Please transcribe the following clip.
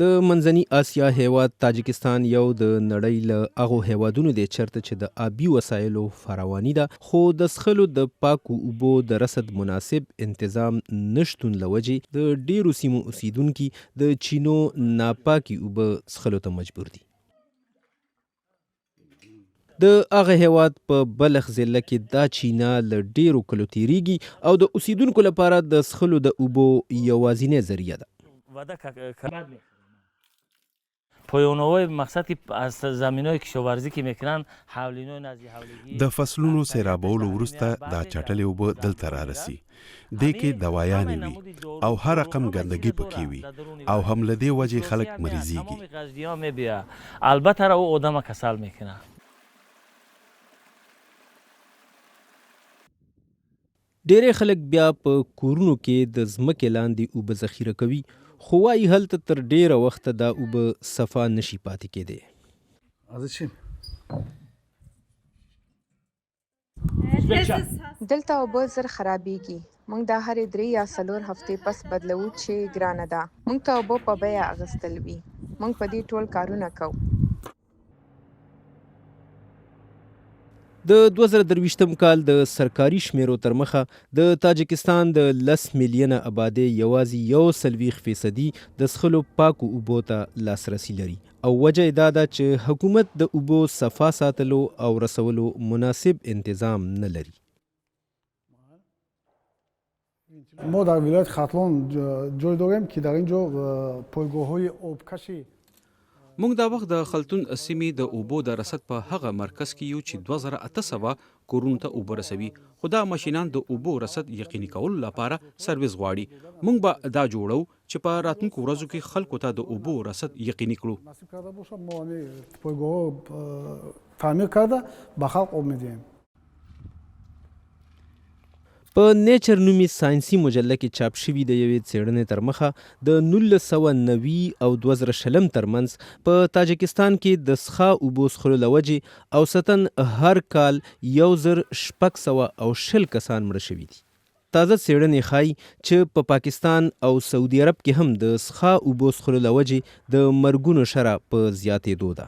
د منځني اسیا هیواد تاجکستان یو د نړۍ له هغو هیوادونو دی چېرته چې د آبي وسایلو فراواني ده، خو د څښلو د پاکو اوبو د رسد مناسب انتظام نشتون له وجې د ډیرو سیمو اوسیدونکي د چینو ناپاکي اوبه څښلو ته مجبور دي. د هغه هیواد په بلخ ضلع کې دا چینه له ډیرو کلو تیریږي او د اوسیدونکو لپاره د څښلو د اوبو یوازینۍ ذریعه ده. پایان‌های مقصدی از زمین‌های کشاورزی که میکنن حولینو نزدی حولگی د فصلونو سیرابولو وروسته دا چټلې اوبه دلته رارسي. دې کې دوايانې وي او هر رقم ګندګي پکې وي او هم له دې وجې خلک مریضیږي. البته را او آدم کسل میکنه. ډیری خلک بیا په کورونو کې د ځمکې لاندې اوبه ذخیره کوي، خو وایي هلته تر ډیره وخته دا اوبه صفا نشي پاتې کېدی. دلته اوبه زر خرابېږي. موږ دا هرې 3 یا 4 هفتې پس بدلوو چې ګرانه ده. موږ ته اوبه په بیه اخیستل وي. موږ په دې ټول کارونه کوو. د 2023 کال د سرکاري شمیرو تر مخه د تاجکستان د 10 میلیونه آبادۍ یوازې 1.4% د څښلو پاکو اوبو ته لاسرسي لري او وجه یې دا ده چې حکومت د اوبو صفا ساتلو او رسولو مناسب انتظام نه لري. ما در ولایت ختلان جای داریم که در اینجا پایگاه‌های آبکشی موږ دا وخت د خلتون سیمې د اوبو د رسد په هغه مرکز کې یو چې 2800 کورونو ته اوبه رسوي، خو دا ماشینان د اوبو رسد یقیني کولو لپاره سرویس غواړي. موږ به دا جوړو چې په راتلونکو ورځو کې خلکو ته د اوبو رسد یقیني کړو. نصیب کرده باشد ما پایگاه تعمیر کرده به خلق آب میدیم. په نیچر نومي ساینسي مجله کې چاپ شوي د یوې څېړنې تر مخه د 1990 او 2020 ترمنځ په تاجکستان کې د څښا اوبو څښلو له وجې اوسطن هر کال 1620 کسان مړه شوي دي. تازه څېړنې ښایي چې په پاکستان او سعودي عرب کې هم د څښا اوبو څښلو له وجې د مرګونو شرح په زیاتېدو ده.